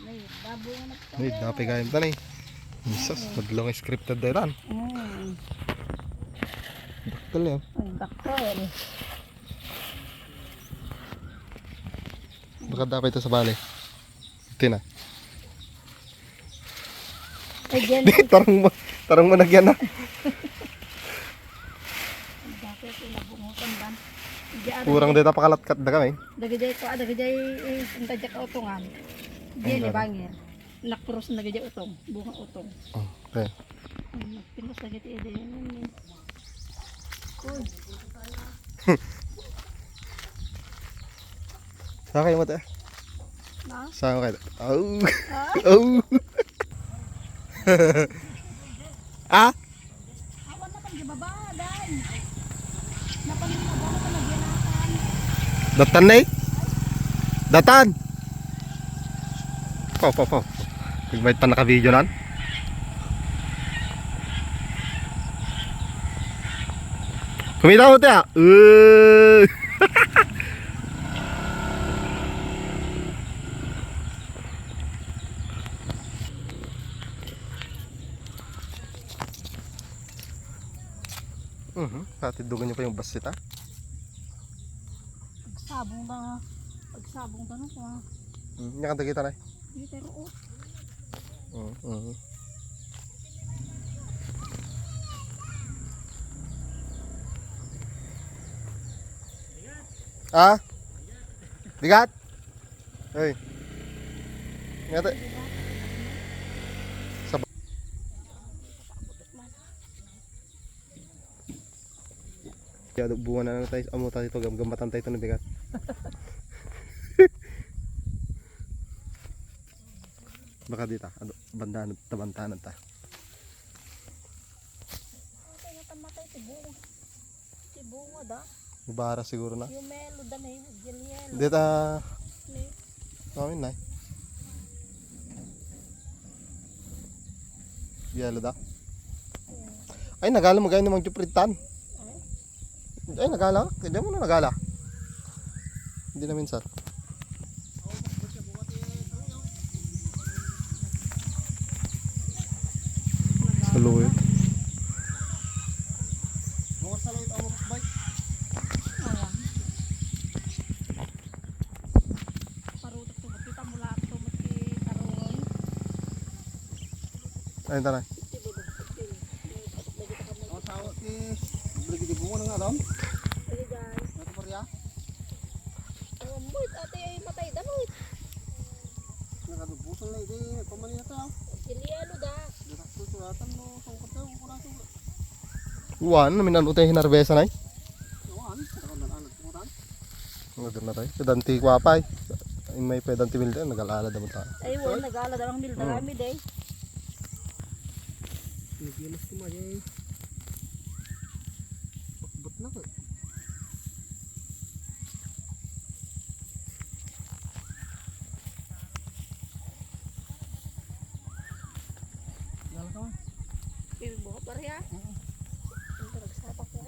May babo na po. Ay, napigayam ta na eh. Jesus, madlong scripted na yan. Daktal yan. Ay, bakol. Baka dapat ito sa bali. Ito na. Ay, dyan. Tarong mo nagyan na. Dati ito nabungutan ba? Kurang dito pakalatkat na kami. Dagajay ko, dagajay intadya ka utongan. Diyan ni bangir. Nakros na dagajay utong, bunga utong. Okay. Pinos lagi ti ide yan. Uy. Saan kayo mata? Na? Saan kayo? Oh! Oh! Ah? Awan na pang gibaba, day. Napanin na ba na nagyanatan? Datan na eh? Datan! Po. Pagbayad pa naka-video nan. Kumita mo tayo. Patidugan niyo pa yung basit ha. Pagsabong ba? Pagsabong ba no ko? Nyakanta kita na eh. Hindi pero Ah? Bigat? Hey. Ngata. Sabah. Yado buwan na tayo amo tayo to gambatan tayo to ng bigat. Baka dito, ano bandanan tabantanan ta. ay natamatay tibunga da. Mubara siguro na. Yung melo da na yun, yelo. Dito Ni. amin na. Yelo da. Ay nagala mo gayon ng jupritan. Ay nagala, hindi mo na nagala. Hindi na minsan. Saluyo. Mga saluyo ang bike. Awan. Parutak to, kita mula to mati tarungon. Ayun ta na. Oh, sawo ti beli di bunga nga dom. Dali guys. Nato parya. Oh, moit ate ay matay danoy. Nagadubusan na idi pamani na ta. Yelo da. Dito ko suratan mo sangkot daw ko na surat. Wan namin ano tayo hinarbesa na. Noan, karon na alat mo tan. Ngadun na tayo. Pedanti ko apay. May pedanti milde nagalala daw ta. Ay wala nagala dalang mil darami day. Nagilas ko may. Pakbot na ko. Yala ka. Pibuha pa rin ha. Ang taragsapak ko.